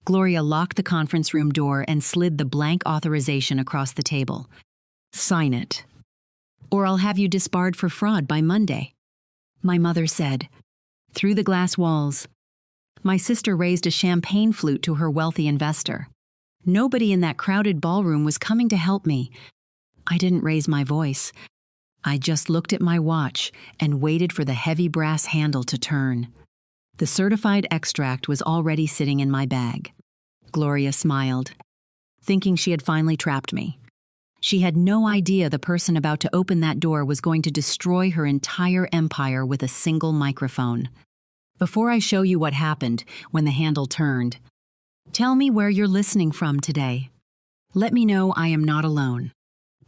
Gloria locked the conference room door and slid the blank authorization across the table. "Sign it, or I'll have you disbarred for fraud by Monday," my mother said. Through the glass walls, my sister raised a champagne flute to her wealthy investor. Nobody in that crowded ballroom was coming to help me. I didn't raise my voice. I just looked at my watch and waited for the heavy brass handle to turn. The certified extract was already sitting in my bag. Gloria smiled, thinking she had finally trapped me. She had no idea the person about to open that door was going to destroy her entire empire with a single microphone. Before I show you what happened when the handle turned, tell me where you're listening from today. Let me know I am not alone.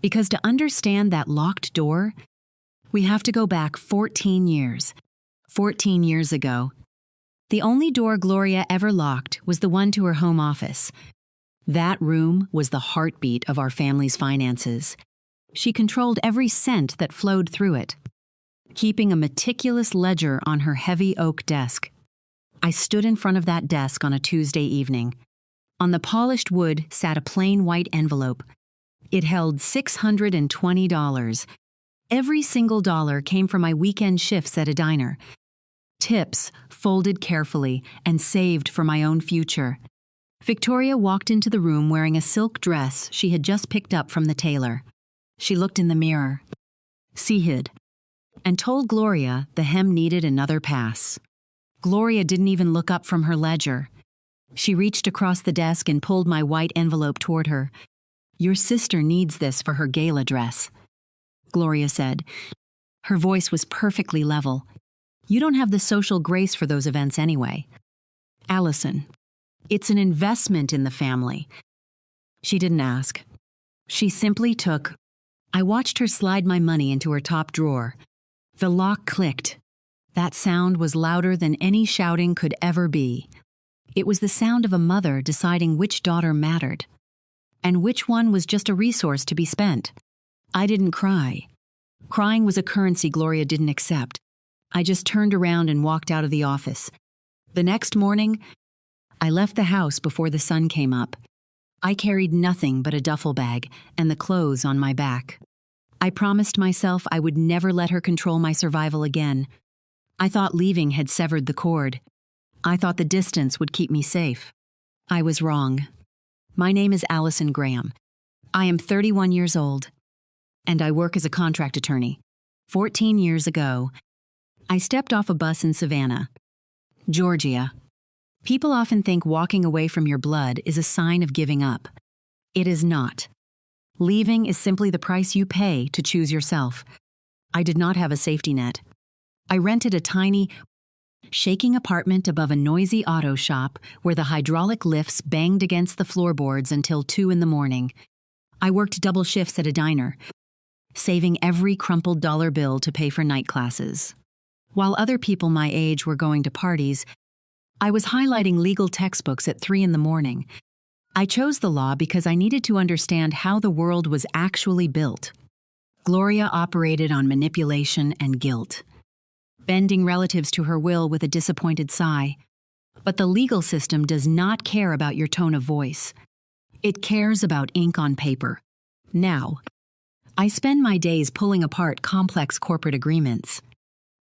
Because to understand that locked door, we have to go back 14 years. 14 years ago, the only door Gloria ever locked was the one to her home office. That room was the heartbeat of our family's finances. She controlled every cent that flowed through it, keeping a meticulous ledger on her heavy oak desk. I stood in front of that desk on a Tuesday evening. On the polished wood sat a plain white envelope. It held $620. Every single dollar came from my weekend shifts at a diner. Tips folded carefully and saved for my own future. Victoria walked into the room wearing a silk dress she had just picked up from the tailor. She looked in the mirror, hid, and told Gloria the hem needed another pass. Gloria didn't even look up from her ledger. She reached across the desk and pulled my white envelope toward her. "Your sister needs this for her gala dress," Gloria said. Her voice was perfectly level. "You don't have the social grace for those events anyway. Allison, it's an investment in the family." She didn't ask. She simply took. I watched her slide my money into her top drawer. The lock clicked. That sound was louder than any shouting could ever be. It was the sound of a mother deciding which daughter mattered, and which one was just a resource to be spent. I didn't cry. Crying was a currency Gloria didn't accept. I just turned around and walked out of the office. The next morning, I left the house before the sun came up. I carried nothing but a duffel bag and the clothes on my back. I promised myself I would never let her control my survival again. I thought leaving had severed the cord. I thought the distance would keep me safe. I was wrong. My name is Allison Graham. I am 31 years old, and I work as a contract attorney. 14 years ago, I stepped off a bus in Savannah, Georgia. People often think walking away from your blood is a sign of giving up. It is not. Leaving is simply the price you pay to choose yourself. I did not have a safety net. I rented a tiny, shaking apartment above a noisy auto shop where the hydraulic lifts banged against the floorboards until 2 in the morning. I worked double shifts at a diner, saving every crumpled dollar bill to pay for night classes. While other people my age were going to parties, I was highlighting legal textbooks at 3 in the morning. I chose the law because I needed to understand how the world was actually built. Gloria operated on manipulation and guilt, bending relatives to her will with a disappointed sigh. But the legal system does not care about your tone of voice. It cares about ink on paper. Now, I spend my days pulling apart complex corporate agreements.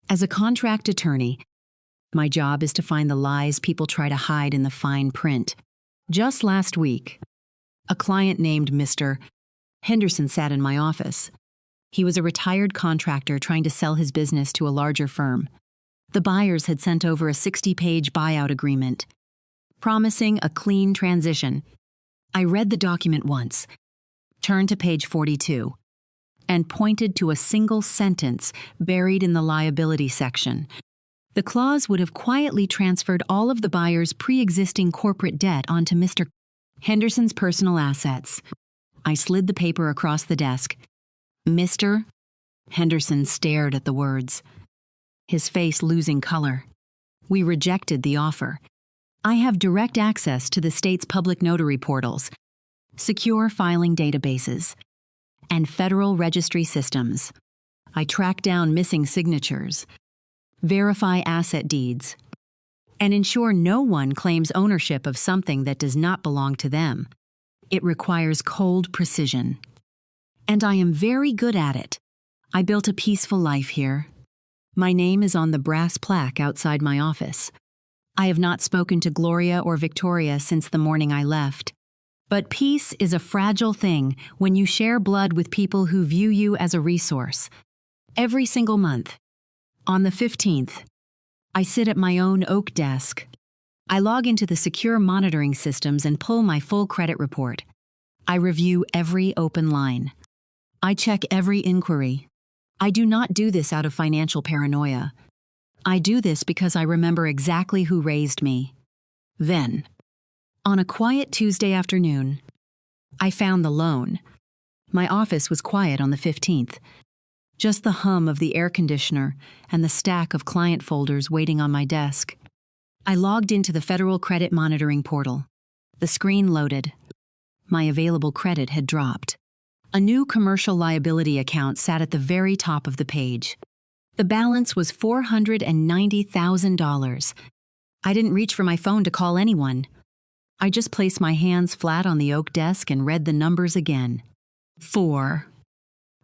As a contract attorney, my job is to find the lies people try to hide in the fine print. Just last week, a client named Mr. Henderson sat in my office. He was a retired contractor trying to sell his business to a larger firm. The buyers had sent over a 60-page buyout agreement, promising a clean transition. I read the document once, turned to page 42, and pointed to a single sentence buried in the liability section. The clause would have quietly transferred all of the buyer's pre-existing corporate debt onto Mr. Henderson's personal assets. I slid the paper across the desk. Mr. Henderson stared at the words, his face losing color. "We rejected the offer. I have direct access to the state's public notary portals, secure filing databases, and federal registry systems. I track down missing signatures, verify asset deeds, and ensure no one claims ownership of something that does not belong to them. It requires cold precision. And I am very good at it. I built a peaceful life here. My name is on the brass plaque outside my office. I have not spoken to Gloria or Victoria since the morning I left. But peace is a fragile thing when you share blood with people who view you as a resource. Every single month, on the 15th, I sit at my own oak desk. I log into the secure monitoring systems and pull my full credit report. I review every open line. I check every inquiry. I do not do this out of financial paranoia. I do this because I remember exactly who raised me. Then, on a quiet Tuesday afternoon, I found the loan. My office was quiet on the 15th. Just the hum of the air conditioner and the stack of client folders waiting on my desk. I logged into the Federal Credit Monitoring Portal. The screen loaded. My available credit had dropped. A new commercial liability account sat at the very top of the page. The balance was $490,000. I didn't reach for my phone to call anyone. I just placed my hands flat on the oak desk and read the numbers again. 4,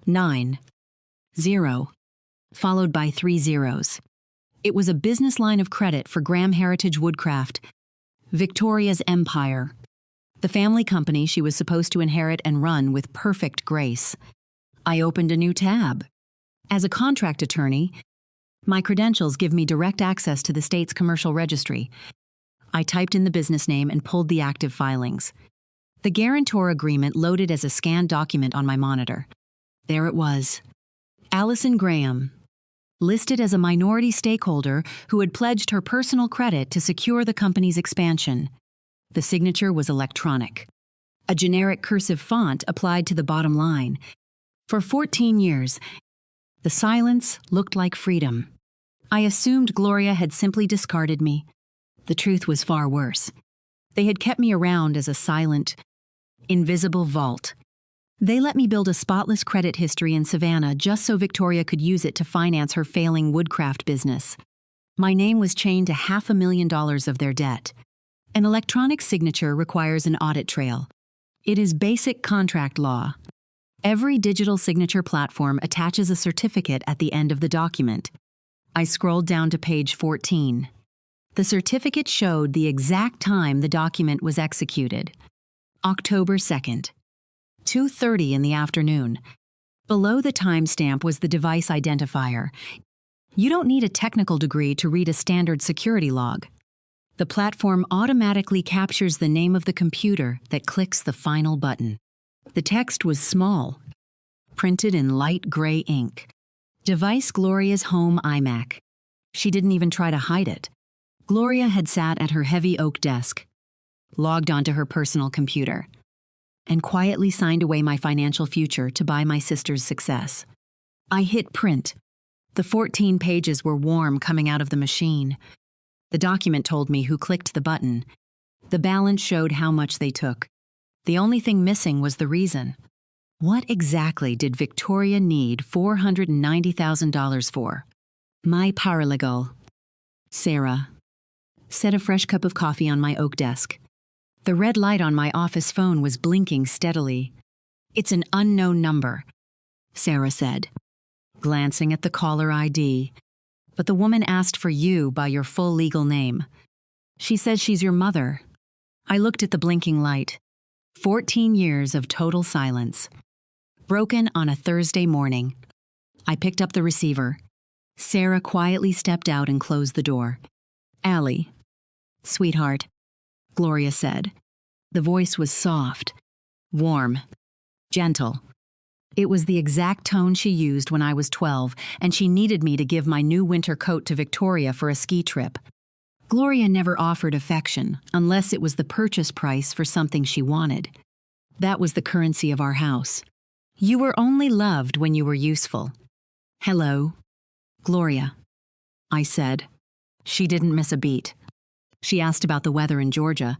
9, 0, followed by 3 zeros. It was a business line of credit for Graham Heritage Woodcraft, Victoria's Empire, the family company she was supposed to inherit and run with perfect grace. I opened a new tab. As a contract attorney, my credentials give me direct access to the state's commercial registry. I typed in the business name and pulled the active filings. The guarantor agreement loaded as a scanned document on my monitor. There it was. Allison Graham, listed as a minority stakeholder who had pledged her personal credit to secure the company's expansion. The signature was electronic. A generic cursive font applied to the bottom line. For 14 years, the silence looked like freedom. I assumed Gloria had simply discarded me. The truth was far worse. They had kept me around as a silent, invisible vault. They let me build a spotless credit history in Savannah just so Victoria could use it to finance her failing woodcraft business. My name was chained to $500,000 of their debt. An electronic signature requires an audit trail. It is basic contract law. Every digital signature platform attaches a certificate at the end of the document. I scrolled down to page 14. The certificate showed the exact time the document was executed. October 2nd. 2:30 in the afternoon. Below the timestamp was the device identifier. You don't need a technical degree to read a standard security log. The platform automatically captures the name of the computer that clicks the final button. The text was small, printed in light gray ink. Device Gloria's home iMac. She didn't even try to hide it. Gloria had sat at her heavy oak desk, logged onto her personal computer, and quietly signed away my financial future to buy my sister's success. I hit print. The 14 pages were warm coming out of the machine. The document told me who clicked the button. The balance showed how much they took. The only thing missing was the reason. What exactly did Victoria need $490,000 for? My paralegal, Sarah, set a fresh cup of coffee on my oak desk. The red light on my office phone was blinking steadily. "It's an unknown number," Sarah said, glancing at the caller ID. "But the woman asked for you by your full legal name. She says she's your mother." I looked at the blinking light. 14 years of total silence. Broken on a Thursday morning. I picked up the receiver. Sarah quietly stepped out and closed the door. "Allie, sweetheart," Gloria said. The voice was soft, warm, gentle. It was the exact tone she used when I was 12, and she needed me to give my new winter coat to Victoria for a ski trip. Gloria never offered affection unless it was the purchase price for something she wanted. That was the currency of our house. You were only loved when you were useful. "Hello, Gloria," I said. She didn't miss a beat. She asked about the weather in Georgia.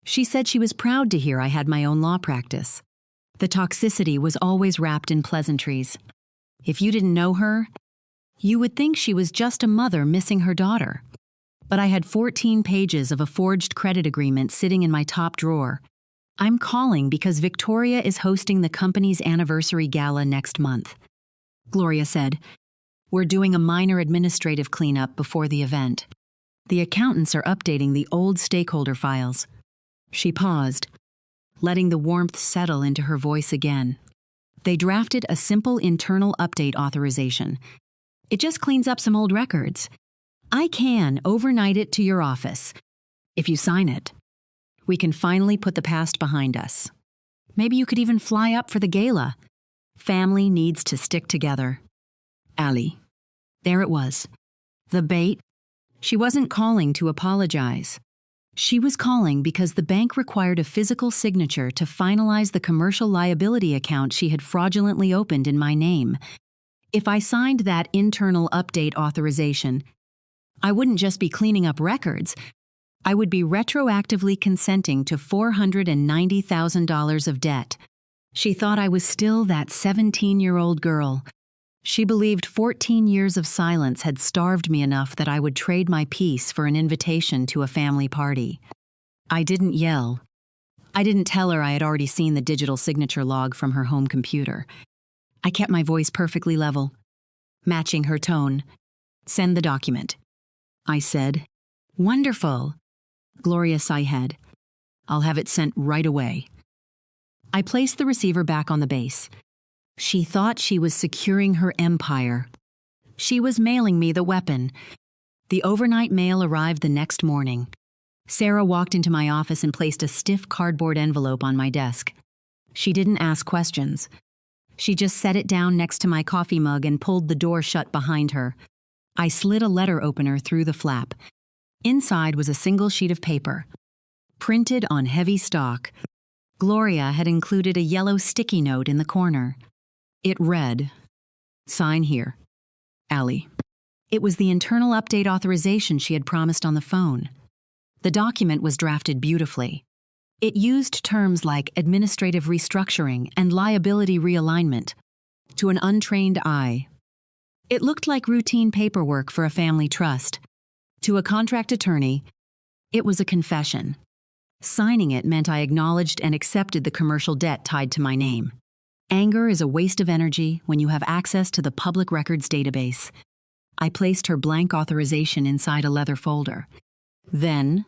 She said she was proud to hear I had my own law practice. The toxicity was always wrapped in pleasantries. If you didn't know her, you would think she was just a mother missing her daughter. but I had 14 pages of a forged credit agreement sitting in my top drawer. I'm calling because Victoria is hosting the company's anniversary gala next month. Gloria said, "We're doing a minor administrative cleanup before the event. The accountants are updating the old stakeholder files." She paused, letting the warmth settle into her voice again. "They drafted a simple internal update authorization. It just cleans up some old records. I can overnight it to your office. If you sign it, we can finally put the past behind us. Maybe you could even fly up for the gala. Family needs to stick together." Allie. There it was. The bait. She wasn't calling to apologize. She was calling because the bank required a physical signature to finalize the commercial liability account she had fraudulently opened in my name. If I signed that internal update authorization, I wouldn't just be cleaning up records. I would be retroactively consenting to $490,000 of debt. She thought I was still that 17-year-old girl. She believed 14 years of silence had starved me enough that I would trade my peace for an invitation to a family party. I didn't yell. I didn't tell her I had already seen the digital signature log from her home computer. I kept my voice perfectly level, matching her tone. "Send the document," I said. "Wonderful." Gloria sighed. "I'll have it sent right away." I placed the receiver back on the base. She thought she was securing her empire. She was mailing me the weapon. The overnight mail arrived the next morning. Sarah walked into my office and placed a stiff cardboard envelope on my desk. She didn't ask questions. She just set it down next to my coffee mug and pulled the door shut behind her. I slid a letter opener through the flap. Inside was a single sheet of paper. Printed on heavy stock, Gloria had included a yellow sticky note in the corner. It read, "Sign here, Allie." It was the internal update authorization she had promised on the phone. The document was drafted beautifully. It used terms like administrative restructuring and liability realignment. To an untrained eye, it looked like routine paperwork for a family trust. To a contract attorney, it was a confession. Signing it meant I acknowledged and accepted the commercial debt tied to my name. Anger is a waste of energy when you have access to the public records database. I placed her blank authorization inside a leather folder. Then,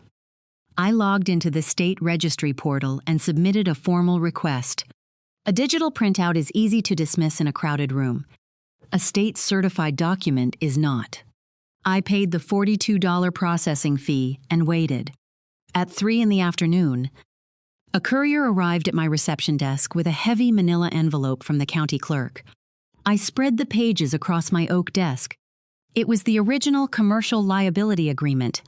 I logged into the state registry portal and submitted a formal request. A digital printout is easy to dismiss in a crowded room. A state-certified document is not. I paid the $42 processing fee and waited. At 3 in the afternoon, a courier arrived at my reception desk with a heavy manila envelope from the county clerk. I spread the pages across my oak desk. It was the original commercial liability agreement.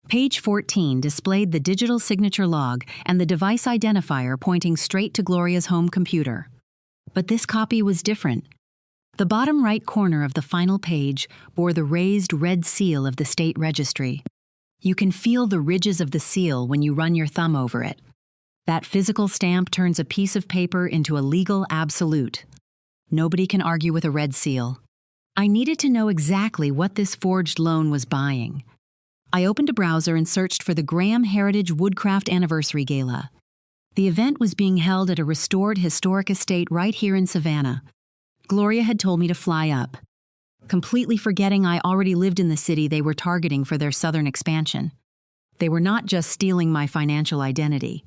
Page 14 displayed the digital signature log and the device identifier pointing straight to Gloria's home computer. But this copy was different. The bottom right corner of the final page bore the raised red seal of the state registry. You can feel the ridges of the seal when you run your thumb over it. That physical stamp turns a piece of paper into a legal absolute. Nobody can argue with a red seal. I needed to know exactly what this forged loan was buying. I opened a browser and searched for the Graham Heritage Woodcraft Anniversary Gala. The event was being held at a restored historic estate right here in Savannah. Gloria had told me to fly up, completely forgetting I already lived in the city they were targeting for their southern expansion. They were not just stealing my financial identity.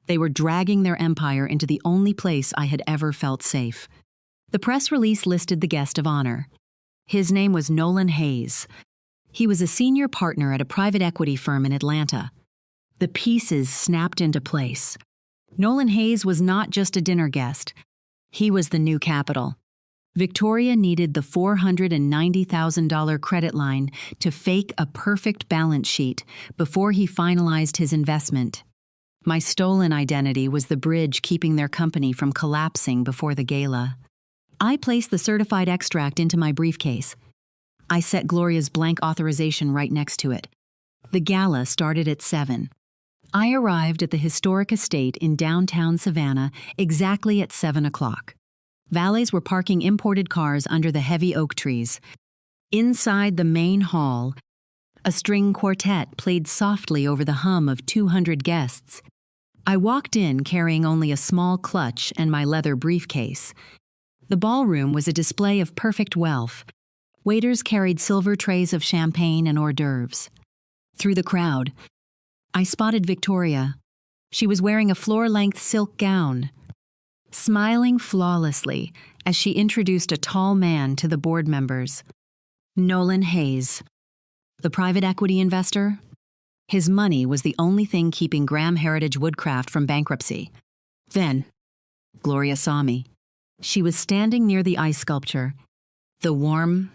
They were dragging their empire into the only place I had ever felt safe. The press release listed the guest of honor. His name was Nolan Hayes. He was a senior partner at a private equity firm in Atlanta. The pieces snapped into place. Nolan Hayes was not just a dinner guest. He was the new capital. Victoria needed the $490,000 credit line to fake a perfect balance sheet before he finalized his investment. My stolen identity was the bridge keeping their company from collapsing before the gala. I placed the certified extract into my briefcase. I set Gloria's blank authorization right next to it. The gala started at 7. I arrived at the historic estate in downtown Savannah exactly at 7 o'clock. Valets were parking imported cars under the heavy oak trees. Inside the main hall, A string quartet played softly over the hum of 200 guests. I walked in carrying only a small clutch and my leather briefcase. The ballroom was a display of perfect wealth. Waiters carried silver trays of champagne and hors d'oeuvres. Through the crowd, I spotted Victoria. She was wearing a floor-length silk gown, smiling flawlessly as she introduced a tall man to the board members. Nolan Hayes, the private equity investor. His money was the only thing keeping Graham Heritage Woodcraft from bankruptcy. Then, Gloria saw me. She was standing near the ice sculpture. The warm,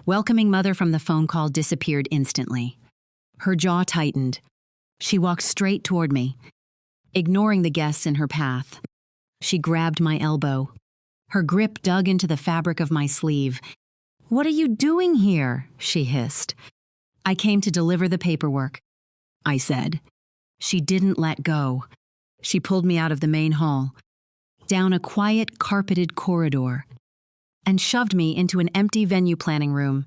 welcoming mother from the phone call disappeared instantly. Her jaw tightened. She walked straight toward me, ignoring the guests in her path. She grabbed my elbow. Her grip dug into the fabric of my sleeve. "What are you doing here?" she hissed. "I came to deliver the paperwork," I said. She didn't let go. She pulled me out of the main hall, down a quiet, carpeted corridor, and shoved me into an empty venue planning room.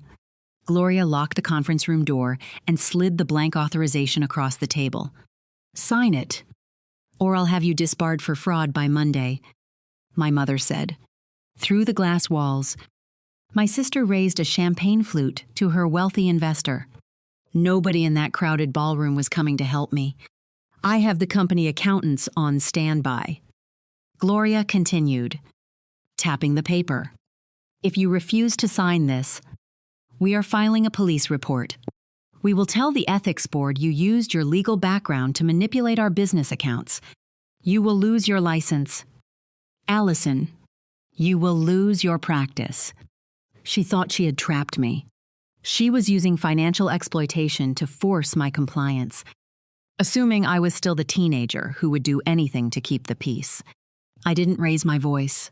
Gloria locked the conference room door and slid the blank authorization across the table. "Sign it, or I'll have you disbarred for fraud by Monday," my mother said. Through the glass walls, my sister raised a champagne flute to her wealthy investor. Nobody in that crowded ballroom was coming to help me. I have the company accountants on standby. Gloria continued, tapping the paper. "If you refuse to sign this, we are filing a police report. We will tell the ethics board you used your legal background to manipulate our business accounts. You will lose your license. Allison, you will lose your practice." She thought she had trapped me. She was using financial exploitation to force my compliance, assuming I was still the teenager who would do anything to keep the peace. I didn't raise my voice.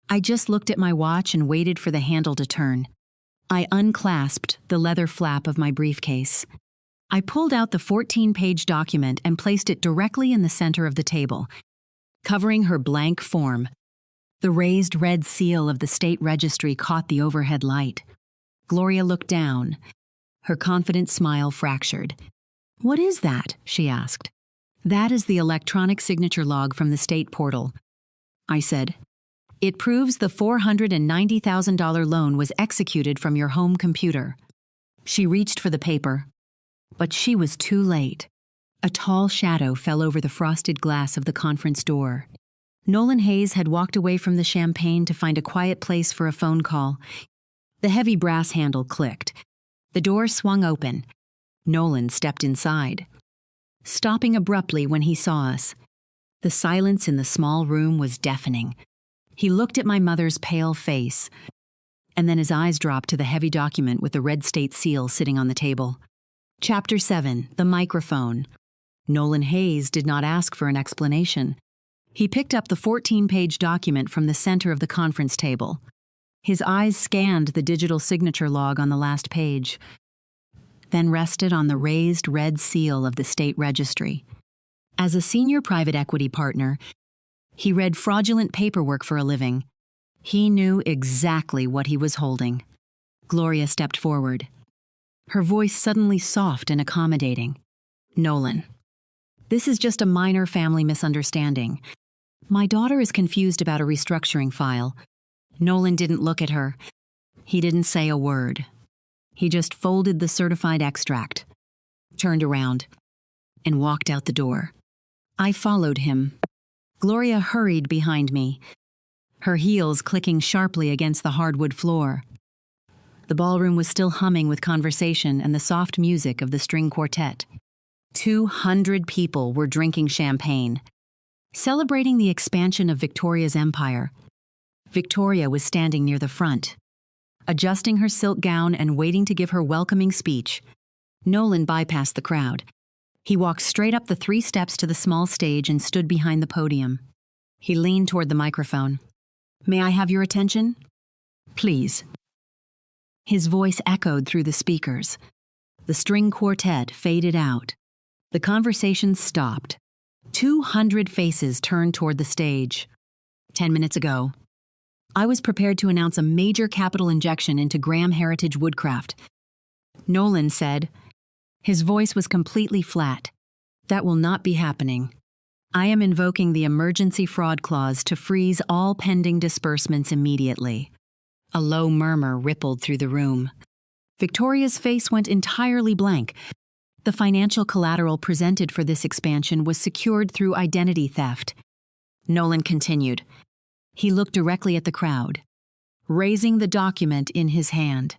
I just looked at my watch and waited for the handle to turn. I unclasped the leather flap of my briefcase. I pulled out the 14-page document and placed it directly in the center of the table, covering her blank form. The raised red seal of the state registry caught the overhead light. Gloria looked down, her confident smile fractured. "What is that?" she asked. "That is the electronic signature log from the state portal," I said. "It proves the $490,000 loan was executed from your home computer." She reached for the paper, but she was too late. A tall shadow fell over the frosted glass of the conference door. Nolan Hayes had walked away from the champagne to find a quiet place for a phone call. The heavy brass handle clicked. The door swung open. Nolan stepped inside, stopping abruptly when he saw us. The silence in the small room was deafening. He looked at my mother's pale face, and then his eyes dropped to the heavy document with the red state seal sitting on the table. Chapter 7, The Microphone. Nolan Hayes did not ask for an explanation. He picked up the 14-page document from the center of the conference table. His eyes scanned the digital signature log on the last page, then rested on the raised red seal of the state registry. As a senior private equity partner, he read fraudulent paperwork for a living. He knew exactly what he was holding. Gloria stepped forward, her voice suddenly soft and accommodating. "Nolan, this is just a minor family misunderstanding. My daughter is confused about a restructuring file." Nolan didn't look at her. He didn't say a word. He just folded the certified extract, turned around, and walked out the door. I followed him. Gloria hurried behind me, her heels clicking sharply against the hardwood floor. The ballroom was still humming with conversation and the soft music of the string quartet. 200 people were drinking champagne, celebrating the expansion of Victoria's empire. Victoria was standing near the front, adjusting her silk gown and waiting to give her welcoming speech. Nolan bypassed the crowd. He walked straight up the 3 steps to the small stage and stood behind the podium. He leaned toward the microphone. "May I have your attention? Please." His voice echoed through the speakers. The string quartet faded out. The conversation stopped. 200 faces turned toward the stage. 10 minutes ago, I was prepared to announce a major capital injection into Graham Heritage Woodcraft. Nolan said, His voice was completely flat. That will not be happening. I am invoking the emergency fraud clause to freeze all pending disbursements immediately. A low murmur rippled through the room. Victoria's face went entirely blank. The financial collateral presented for this expansion was secured through identity theft. Nolan continued. He looked directly at the crowd, raising the document in his hand.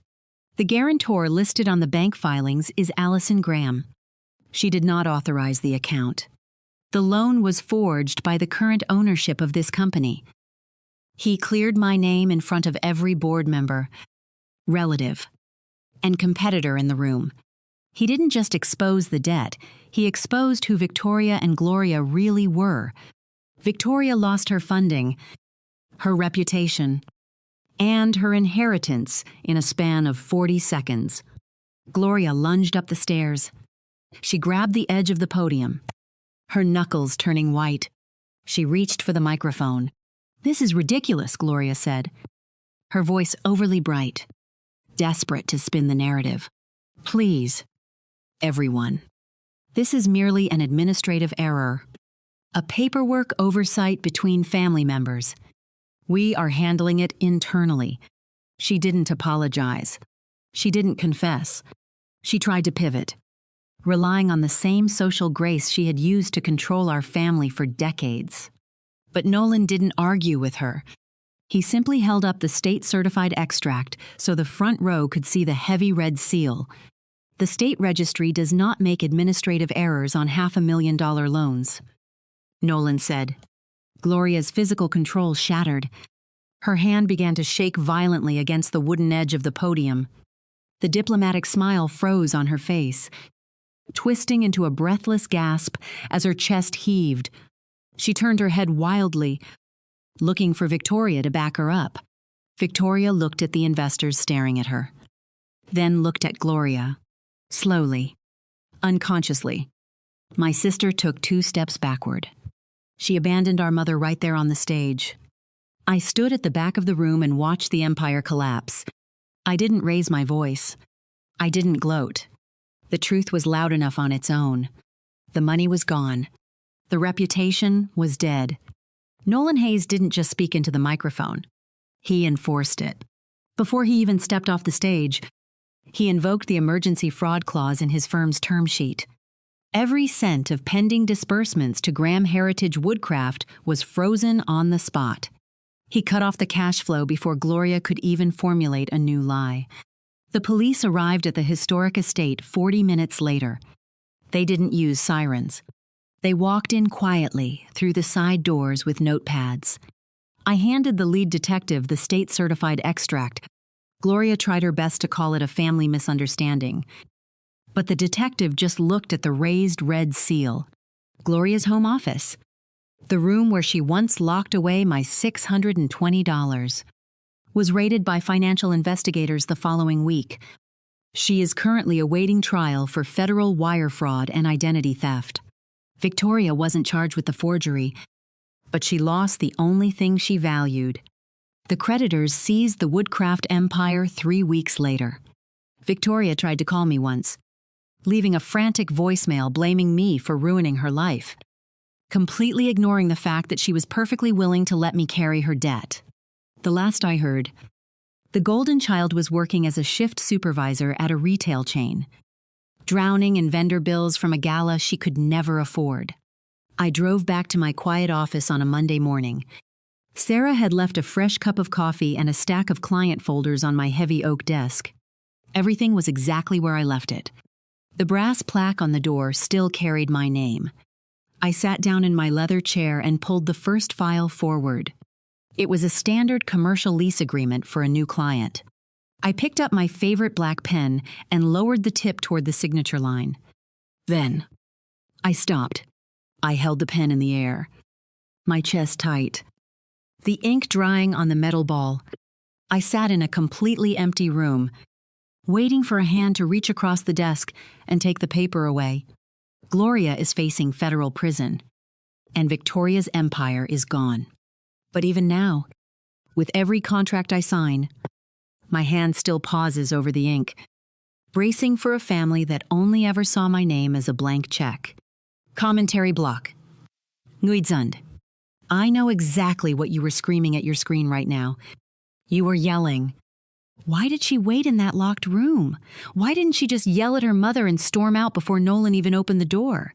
The guarantor listed on the bank filings is Allison Graham. She did not authorize the account. The loan was forged by the current ownership of this company. He cleared my name in front of every board member, relative, and competitor in the room. He didn't just expose the debt, he exposed who Victoria and Gloria really were. Victoria lost her funding, her reputation, and her inheritance in a span of 40 seconds. Gloria lunged up the stairs. She grabbed the edge of the podium, her knuckles turning white. She reached for the microphone. "This is ridiculous," Gloria said, her voice overly bright, desperate to spin the narrative. "Please, everyone, this is merely an administrative error, a paperwork oversight between family members. We are handling it internally." She didn't apologize. She didn't confess. She tried to pivot, relying on the same social grace she had used to control our family for decades. But Nolan didn't argue with her. He simply held up the state-certified extract so the front row could see the heavy red seal. The state registry does not make administrative errors on $500,000 loans. Nolan said. Gloria's physical control shattered. Her hand began to shake violently against the wooden edge of the podium. The diplomatic smile froze on her face, twisting into a breathless gasp as her chest heaved. She turned her head wildly, looking for Victoria to back her up. Victoria looked at the investors staring at her, then looked at Gloria, slowly, unconsciously. My sister took 2 steps backward. She abandoned our mother right there on the stage. I stood at the back of the room and watched the empire collapse. I didn't raise my voice. I didn't gloat. The truth was loud enough on its own. The money was gone. The reputation was dead. Nolan Hayes didn't just speak into the microphone. He enforced it. Before he even stepped off the stage, he invoked the emergency fraud clause in his firm's term sheet. Every cent of pending disbursements to Graham Heritage Woodcraft was frozen on the spot. He cut off the cash flow before Gloria could even formulate a new lie. The police arrived at the historic estate 40 minutes later. They didn't use sirens. They walked in quietly through the side doors with notepads. I handed the lead detective the state-certified extract. Gloria tried her best to call it a family misunderstanding. But the detective just looked at the raised red seal. Gloria's home office. The room where she once locked away my $620. Was raided by financial investigators the following week. She is currently awaiting trial for federal wire fraud and identity theft. Victoria wasn't charged with the forgery, but she lost the only thing she valued. The creditors seized the Woodcraft empire 3 weeks later. Victoria tried to call me once, leaving a frantic voicemail blaming me for ruining her life, completely ignoring the fact that she was perfectly willing to let me carry her debt. The last I heard, the Golden Child was working as a shift supervisor at a retail chain, drowning in vendor bills from a gala she could never afford. I drove back to my quiet office on a Monday morning. Sarah had left a fresh cup of coffee and a stack of client folders on my heavy oak desk. Everything was exactly where I left it. The brass plaque on the door still carried my name. I sat down in my leather chair and pulled the first file forward. It was a standard commercial lease agreement for a new client. I picked up my favorite black pen and lowered the tip toward the signature line. Then, I stopped. I held the pen in the air, my chest tight, the ink drying on the metal ball. I sat in a completely empty room, waiting for a hand to reach across the desk and take the paper away. Gloria is facing federal prison, and Victoria's empire is gone. But even now, with every contract I sign, my hand still pauses over the ink. bracing for a family that only ever saw my name as a blank check. Commentary block. Nguidzund. I know exactly what you were screaming at your screen right now. You were yelling. Why did she wait in that locked room? Why didn't she just yell at her mother and storm out before Nolan even opened the door?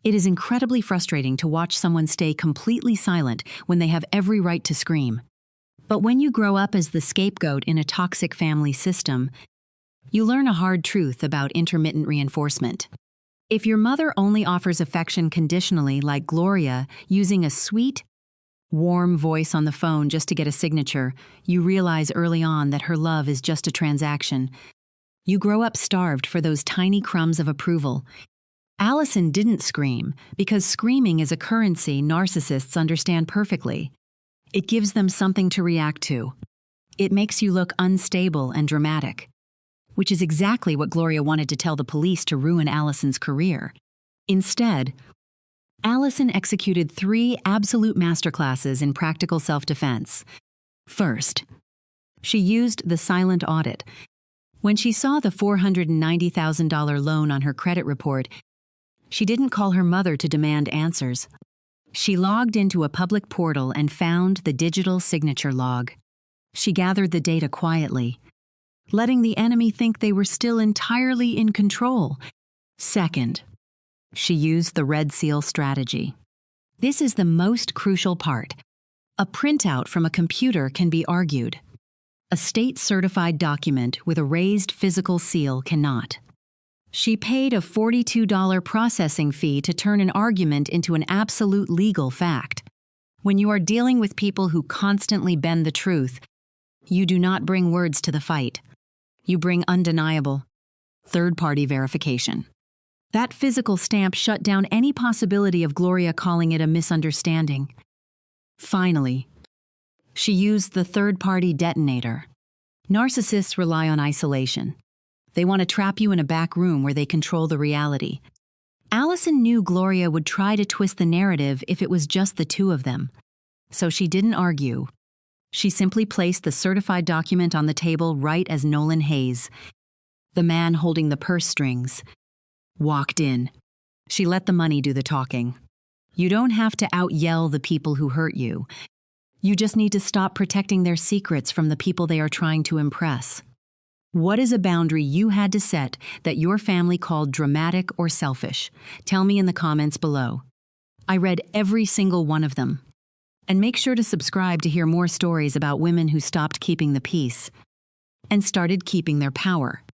It is incredibly frustrating to watch someone stay completely silent when they have every right to scream. But when you grow up as the scapegoat in a toxic family system, you learn a hard truth about intermittent reinforcement. If your mother only offers affection conditionally, like Gloria, using a sweet, warm voice on the phone just to get a signature, you realize early on that her love is just a transaction. You grow up starved for those tiny crumbs of approval. Allison didn't scream because screaming is a currency narcissists understand perfectly. It gives them something to react to. It makes you look unstable and dramatic, which is exactly what Gloria wanted to tell the police to ruin Allison's career. Instead, Allison executed 3 absolute masterclasses in practical self-defense. First, she used the silent audit. When she saw the $490,000 loan on her credit report, she didn't call her mother to demand answers. She logged into a public portal and found the digital signature log. She gathered the data quietly, letting the enemy think they were still entirely in control. Second, she used the red seal strategy. This is the most crucial part. A printout from a computer can be argued. A state-certified document with a raised physical seal cannot. She paid a $42 processing fee to turn an argument into an absolute legal fact. When you are dealing with people who constantly bend the truth, you do not bring words to the fight. You bring undeniable, third-party verification. That physical stamp shut down any possibility of Gloria calling it a misunderstanding. Finally, she used the third-party detonator. Narcissists rely on isolation. They want to trap you in a back room where they control the reality. Allison knew Gloria would try to twist the narrative if it was just the two of them. So she didn't argue. She simply placed the certified document on the table right as Nolan Hayes, the man holding the purse strings, walked in. She let the money do the talking. You don't have to out-yell the people who hurt you. You just need to stop protecting their secrets from the people they are trying to impress. What is a boundary you had to set that your family called dramatic or selfish? Tell me in the comments below. I read every single one of them. And make sure to subscribe to hear more stories about women who stopped keeping the peace and started keeping their power.